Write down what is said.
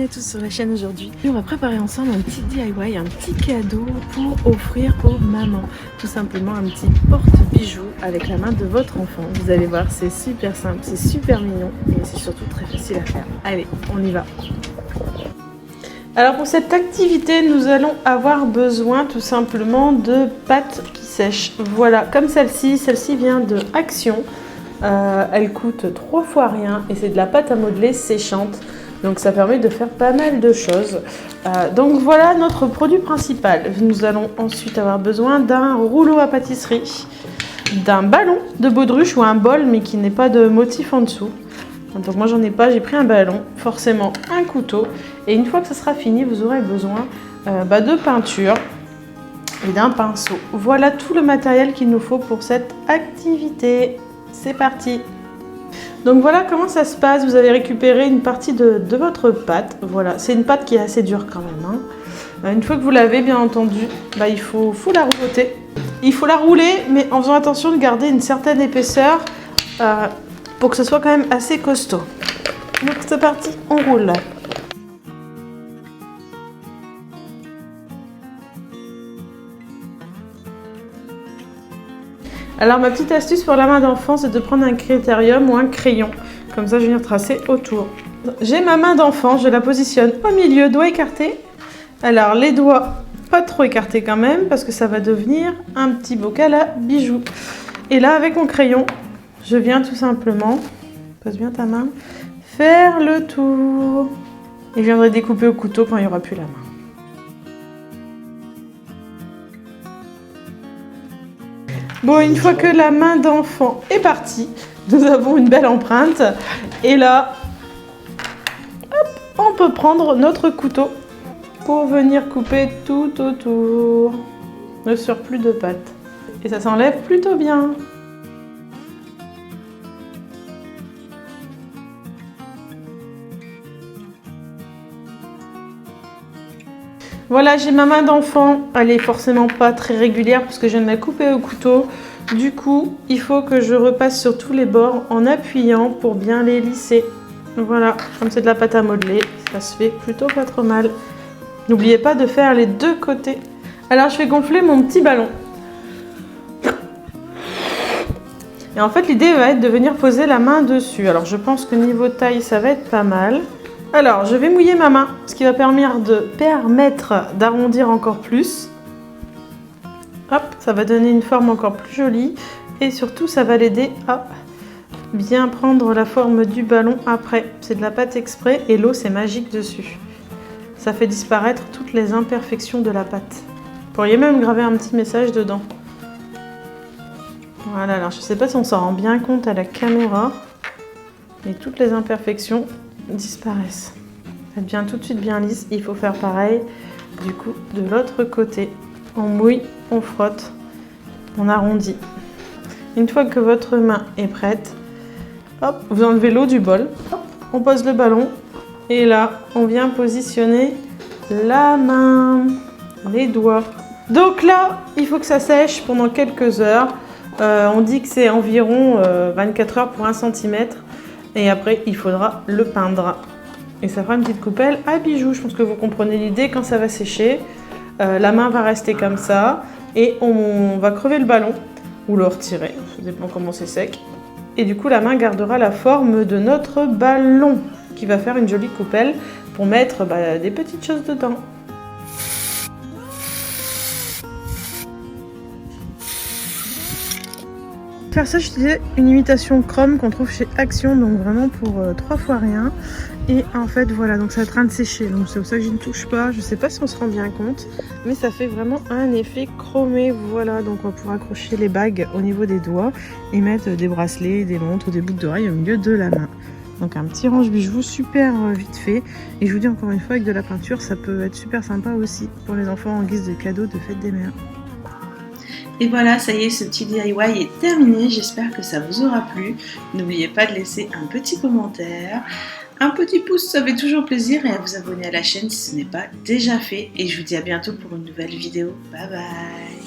tous sur la chaîne aujourd'hui. Et on va préparer ensemble un petit DIY, un petit cadeau pour offrir aux mamans. Tout simplement un petit porte-bijoux avec la main de votre enfant. Vous allez voir, c'est super simple, c'est super mignon et c'est surtout très facile à faire. Allez, on y va. Alors pour cette activité, nous allons avoir besoin tout simplement de pâte qui sèche. Voilà, comme celle-ci vient de Action. Elle coûte 3 fois rien et c'est de la pâte à modeler séchante. Donc ça permet de faire pas mal de choses. Donc voilà notre produit principal. Nous allons ensuite avoir besoin d'un rouleau à pâtisserie, d'un ballon de baudruche ou un bol mais qui n'ait pas de motif en dessous. Donc moi j'en ai pas, j'ai pris un ballon, forcément un couteau. Et une fois que ça sera fini, vous aurez besoin de peinture et d'un pinceau. Voilà tout le matériel qu'il nous faut pour cette activité. C'est parti! Donc voilà comment ça se passe. Vous avez récupéré une partie de votre pâte. Voilà, c'est une pâte qui est assez dure quand même. Une fois que vous l'avez, bien entendu, il faut la rouloter. Il faut la rouler, mais en faisant attention de garder une certaine épaisseur pour que ce soit quand même assez costaud. Donc c'est parti, on roule. Alors ma petite astuce pour la main d'enfant, c'est de prendre un critérium ou un crayon. Comme ça, je vais venir tracer autour. J'ai ma main d'enfant, je la positionne au milieu, doigts écartés. Alors les doigts, pas trop écartés quand même, parce que ça va devenir un petit bocal à bijoux. Et là, avec mon crayon, je viens tout simplement, pose bien ta main, faire le tour. Et je viendrai découper au couteau quand il n'y aura plus la main. Bon, une fois que la main d'enfant est partie, nous avons une belle empreinte. Et là, hop, on peut prendre notre couteau pour venir couper tout autour le surplus de pâte. Et ça s'enlève plutôt bien. Voilà, j'ai ma main d'enfant, elle est forcément pas très régulière parce que je viens de la couper au couteau. Du coup, il faut que je repasse sur tous les bords en appuyant pour bien les lisser. Voilà, comme c'est de la pâte à modeler, ça se fait plutôt pas trop mal. N'oubliez pas de faire les deux côtés. Alors, je vais gonfler mon petit ballon. Et en fait, l'idée va être de venir poser la main dessus. Alors, je pense que niveau taille, ça va être pas mal. Alors, je vais mouiller ma main, ce qui va permettre d'arrondir encore plus. Hop, ça va donner une forme encore plus jolie. Et surtout, ça va l'aider à bien prendre la forme du ballon après. C'est de la pâte exprès et l'eau, c'est magique dessus. Ça fait disparaître toutes les imperfections de la pâte. Vous pourriez même graver un petit message dedans. Voilà, alors je ne sais pas si on s'en rend bien compte à la caméra, mais toutes les imperfections disparaissent. Faites bien tout de suite bien lisse, il faut faire pareil du coup de l'autre côté. On mouille, on frotte, on arrondit. Une fois que votre main est prête, hop, vous enlevez l'eau du bol, hop, on pose le ballon et là on vient positionner la main, les doigts. Donc là, il faut que ça sèche pendant quelques heures. On dit que c'est environ 24 heures pour 1 cm. Et après, il faudra le peindre. Et ça fera une petite coupelle à bijoux. Je pense que vous comprenez l'idée. Quand ça va sécher, la main va rester comme ça. Et on va crever le ballon ou le retirer. Ça dépend comment c'est sec. Et du coup, la main gardera la forme de notre ballon qui va faire une jolie coupelle pour mettre des petites choses dedans. Faire ça, je disais, une imitation chrome qu'on trouve chez Action, donc vraiment pour 3 fois rien. Et en fait, voilà, donc ça est en train de sécher, donc c'est pour ça que je ne touche pas. Je sais pas si on se rend bien compte, mais ça fait vraiment un effet chromé. Voilà, donc on va pouvoir accrocher les bagues au niveau des doigts et mettre des bracelets, des montres, des boucles d'oreilles au milieu de la main. Donc un petit range bijoux super vite fait. Et je vous dis encore une fois, avec de la peinture, ça peut être super sympa aussi pour les enfants en guise de cadeau de fête des mères. Et voilà, ça y est, ce petit DIY est terminé. J'espère que ça vous aura plu. N'oubliez pas de laisser un petit commentaire, un petit pouce, ça fait toujours plaisir, et à vous abonner à la chaîne si ce n'est pas déjà fait. Et je vous dis à bientôt pour une nouvelle vidéo. Bye bye!